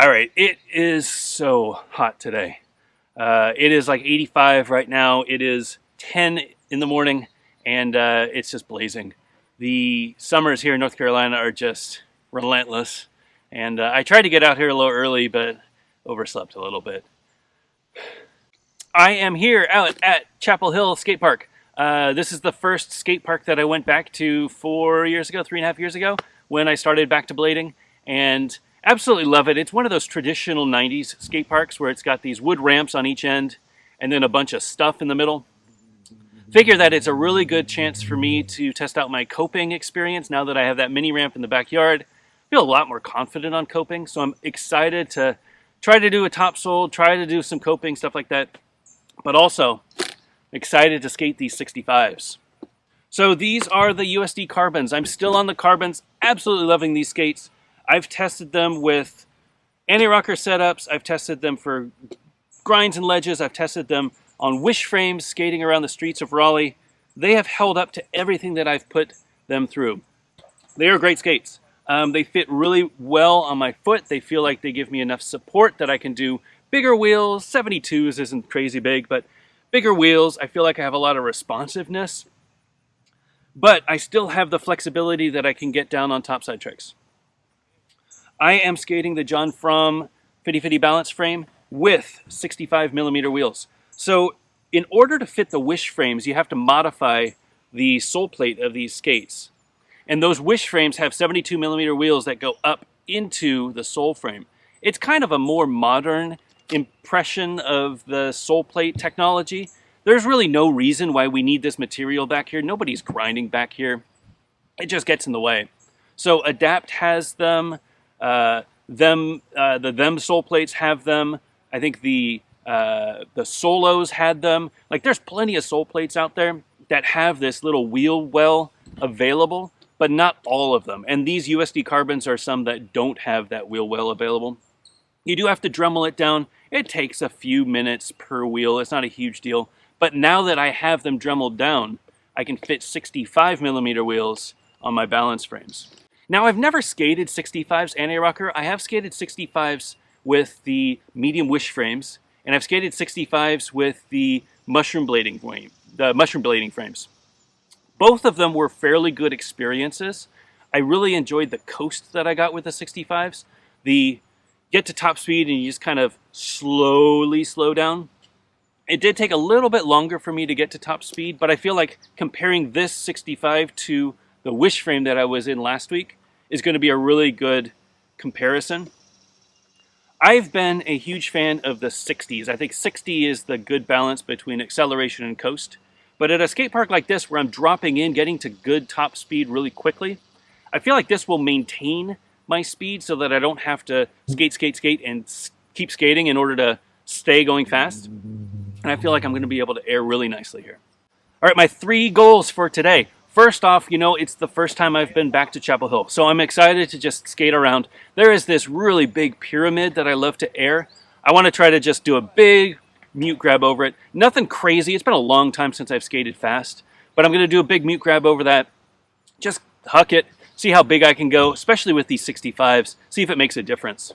All right, it is so hot today. It is like 85 right now. It is 10 in the morning, and it's just blazing. The summers here in North Carolina are just relentless, and I tried to get out here a little early, but overslept a little bit. I am here out at Chapel Hill Skate Park. This is the first skate park that I went back to 4 years ago, 3.5 years ago, when I started back to blading, and absolutely love it. It's one of those traditional 90s skate parks where it's got these wood ramps on each end and then a bunch of stuff in the middle. Figure that it's a really good chance for me to test out my coping experience now that I have that mini ramp in the backyard. I feel a lot more confident on coping, so I'm excited to try to do a topsoul, try to do some coping, stuff like that, but also excited to skate these 65s. So these are the USD Carbons. I'm still on the Carbons, absolutely loving these skates. I've tested them with anti-rocker setups. I've tested them for grinds and ledges. I've tested them on wish frames, skating around the streets of Raleigh. They have held up to everything that I've put them through. They are great skates. They fit really well on my foot. They feel like they give me enough support that I can do bigger wheels. 72s isn't crazy big, but bigger wheels. I feel like I have a lot of responsiveness, but I still have the flexibility that I can get down on topside tricks. I am skating the John Frum 50/50 balance frame with 65 millimeter wheels. So in order to fit the wish frames, you have to modify the sole plate of these skates. And those wish frames have 72 millimeter wheels that go up into the sole frame. It's kind of a more modern impression of the sole plate technology. There's really no reason why we need this material back here. Nobody's grinding back here. It just gets in the way. So Adapt has them. The them sole plates have them. I think the Solos had them. Like, there's plenty of sole plates out there that have this little wheel well available, but not all of them. And these USD Carbons are some that don't have that wheel well available. You do have to Dremel it down. It takes a few minutes per wheel. It's not a huge deal. But now that I have them Dremeled down, I can fit 65 millimeter wheels on my balance frames. Now, I've never skated 65s anti-rocker. I have skated 65s with the medium wish frames, and I've skated 65s with the mushroom blading frames. Both of them were fairly good experiences. I really enjoyed the coast that I got with the 65s. The get to top speed and you just kind of slowly slow down. It did take a little bit longer for me to get to top speed, but I feel like comparing this 65 to the wish frame that I was in last week is going to be a really good comparison. I've been a huge fan of the 60s. I think 60 is the good balance between acceleration and coast. But at a skate park like this, where I'm dropping in, getting to good top speed really quickly, I feel like this will maintain my speed so that I don't have to skate, and keep skating in order to stay going fast. And I feel like I'm going to be able to air really nicely here. All right, my 3 goals for today. First off, it's the first time I've been back to Chapel Hill, so I'm excited to just skate around. There is this really big pyramid that I love to air. I want to try to just do a big mute grab over it. Nothing crazy. It's been a long time since I've skated fast, but I'm going to do a big mute grab over that. Just huck it, see how big I can go, especially with these 65s, see if it makes a difference.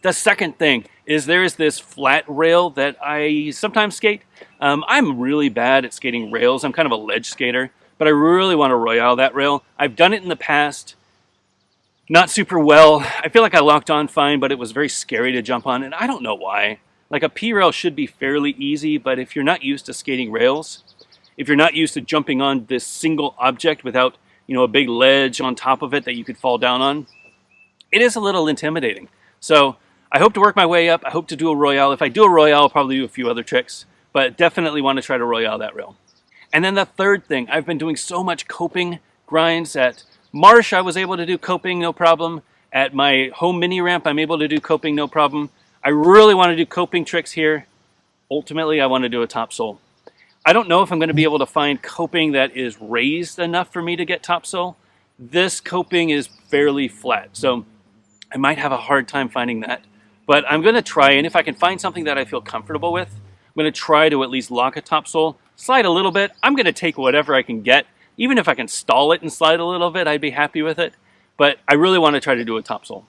The second thing is there is this flat rail that I sometimes skate. I'm really bad at skating rails. I'm kind of a ledge skater, but I really want to royale that rail. I've done it in the past, not super well. I feel like I locked on fine, but it was very scary to jump on, and I don't know why. Like, a P-rail should be fairly easy, but if you're not used to skating rails, if you're not used to jumping on this single object without, a big ledge on top of it that you could fall down on, it is a little intimidating. So I hope to work my way up. I hope to do a royale. If I do a royale, I'll probably do a few other tricks, but definitely want to try to royale that rail. And then the third thing, I've been doing so much coping grinds. At Marsh, I was able to do coping, no problem. At my home mini ramp, I'm able to do coping, no problem. I really want to do coping tricks here. Ultimately, I want to do a topsoul. I don't know if I'm going to be able to find coping that is raised enough for me to get topsoul. This coping is fairly flat, so I might have a hard time finding that. But I'm going to try, and if I can find something that I feel comfortable with, I'm going to try to at least lock a topsoul, slide a little bit. I'm going to take whatever I can get. Even if I can stall it and slide a little bit, I'd be happy with it. But I really want to try to do a topsoul.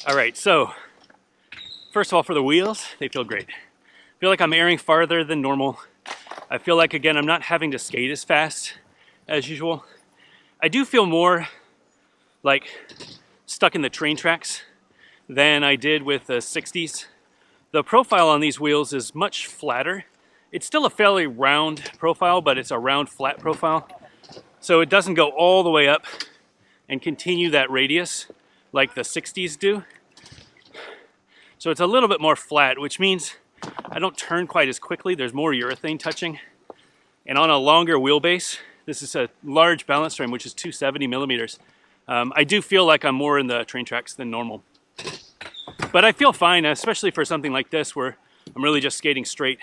All right, so first of all, for the wheels, they feel great. I feel like I'm airing farther than normal. I feel like, again, I'm not having to skate as fast as usual. I do feel more like stuck in the train tracks than I did with the 60s. The profile on these wheels is much flatter. It's still a fairly round profile, but it's a round, flat profile. So it doesn't go all the way up and continue that radius like the 60s do. So it's a little bit more flat, which means I don't turn quite as quickly. There's more urethane touching. And on a longer wheelbase, this is a large balance frame, which is 270 millimeters. I do feel like I'm more in the train tracks than normal. But I feel fine, especially for something like this where I'm really just skating straight.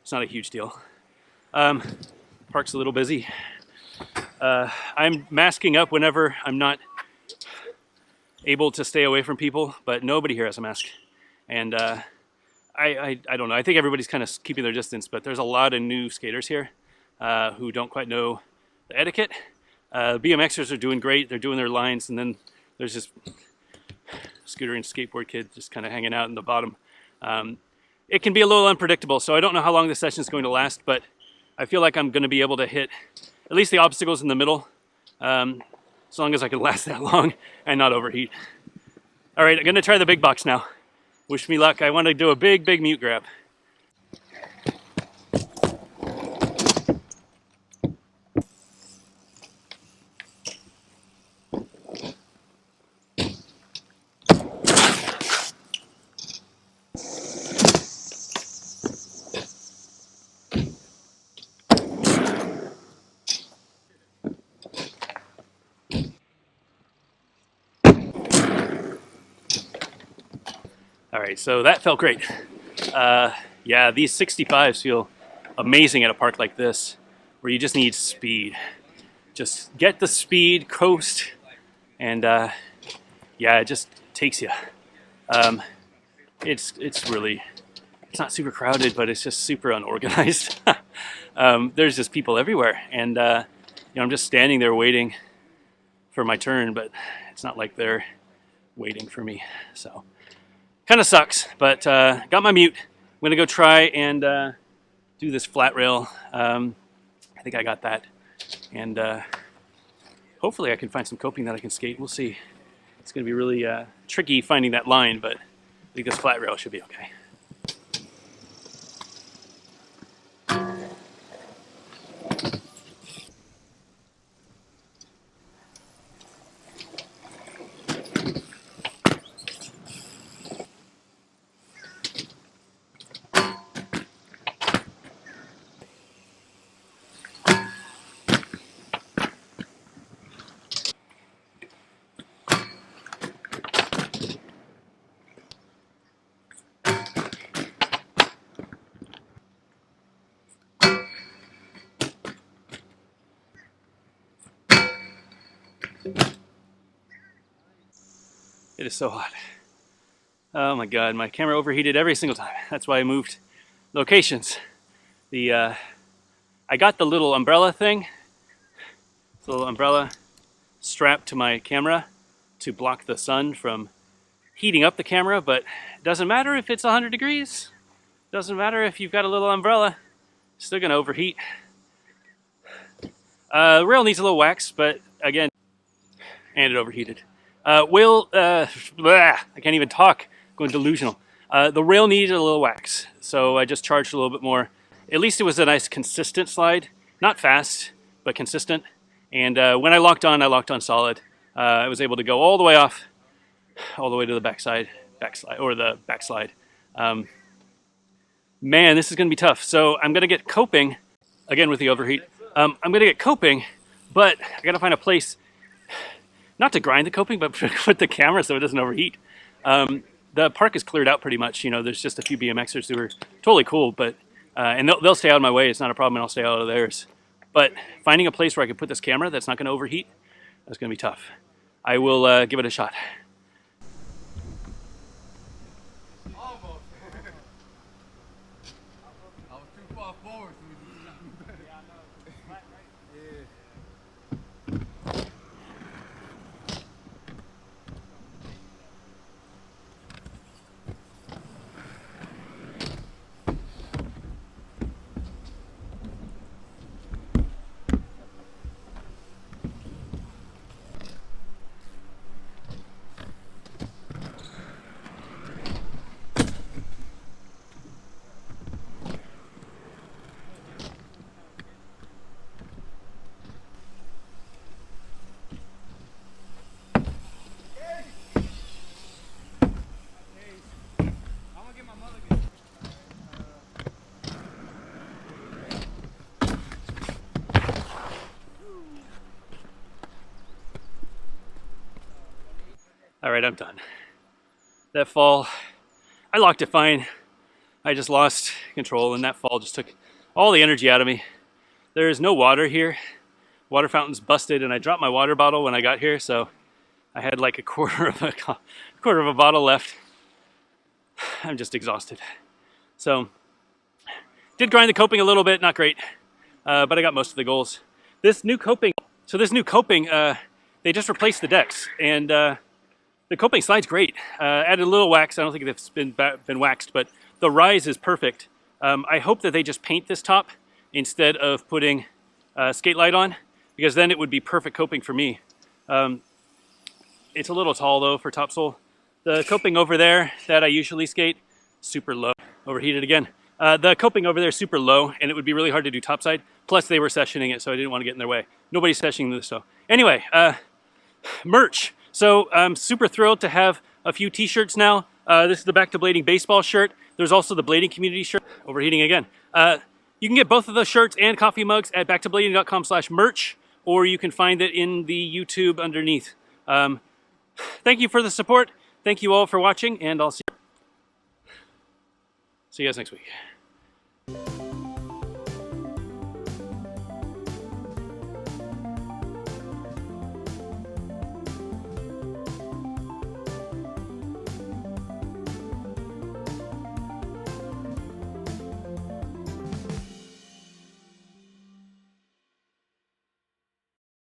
It's not a huge deal. Park's a little busy. I'm masking up whenever I'm not able to stay away from people, but nobody here has a mask. And I don't know. I think everybody's kind of keeping their distance, but there's a lot of new skaters here who don't quite know the etiquette. BMXers are doing great. They're doing their lines, and then there's this scooter and skateboard kid just kind of hanging out in the bottom. It can be a little unpredictable, so I don't know how long this session is going to last, but I feel like I'm going to be able to hit at least the obstacles in the middle, as long as I can last that long and not overheat. All right, I'm going to try the big box now. Wish me luck. I want to do a big mute grab. All right, so that felt great. Yeah, these 65s feel amazing at a park like this, where you just need speed. Just get the speed, coast, and yeah, it just takes you. It's really, it's not super crowded, but it's just super unorganized. There's just people everywhere, and you know, I'm just standing there waiting for my turn, but it's not like they're waiting for me, so. Kind of sucks, but got my mute. I'm gonna go try and do this flat rail. I think I got that, and hopefully I can find some coping that I can skate. We'll see. It's gonna be really tricky finding that line, but I think this flat rail should be okay. It is so hot. Oh my God, my camera overheated every single time. That's why I moved locations. I got the little umbrella thing, the little umbrella strapped to my camera to block the sun from heating up the camera, but it doesn't matter if it's 100 degrees. Doesn't matter if you've got a little umbrella, it's still gonna overheat. The rail needs a little wax, but again, and it overheated. I can't even talk, going delusional. The rail needed a little wax, so I just charged a little bit more. At least it was a nice consistent slide, not fast, but consistent. And when I locked on solid. I was able to go all the way off, all the way to the backslide, or the backslide. Man, this is gonna be tough. So I'm gonna get coping, again with the overheat. I'm gonna get coping, but I gotta find a place, not to grind the coping, but to put the camera so it doesn't overheat. The park is cleared out pretty much. You know, there's just a few BMXers who are totally cool, but and they'll stay out of my way. It's not a problem, and I'll stay out of theirs. But finding a place where I can put this camera that's not going to overheat, that's going to be tough. I will give it a shot. Almost. I was too far forward. All right, I'm done. That fall, I locked it fine. I just lost control, and that fall just took all the energy out of me. There is no water here. Water fountain's busted, and I dropped my water bottle when I got here, so I had like a quarter of a bottle left. I'm just exhausted. So, did grind the coping a little bit, not great, but I got most of the goals. This new coping, they just replaced the decks, and the coping slide's great. Added a little wax. I don't think it's been waxed, but the rise is perfect. I hope that they just paint this top instead of putting skate light on, because then it would be perfect coping for me. It's a little tall though for topsole. The coping over there that I usually skate, super low. Overheated again. The coping over there is super low, and it would be really hard to do topside. Plus they were sessioning it, so I didn't want to get in their way. Nobody's sessioning this though. Anyway, merch. So I'm super thrilled to have a few t-shirts now. This is the Back to Blading baseball shirt. There's also the blading community shirt. Overheating again. You can get both of those shirts and coffee mugs at backtoblading.com/merch, or you can find it in the YouTube underneath. Thank you for the support. Thank you all for watching, and I'll see you guys next week.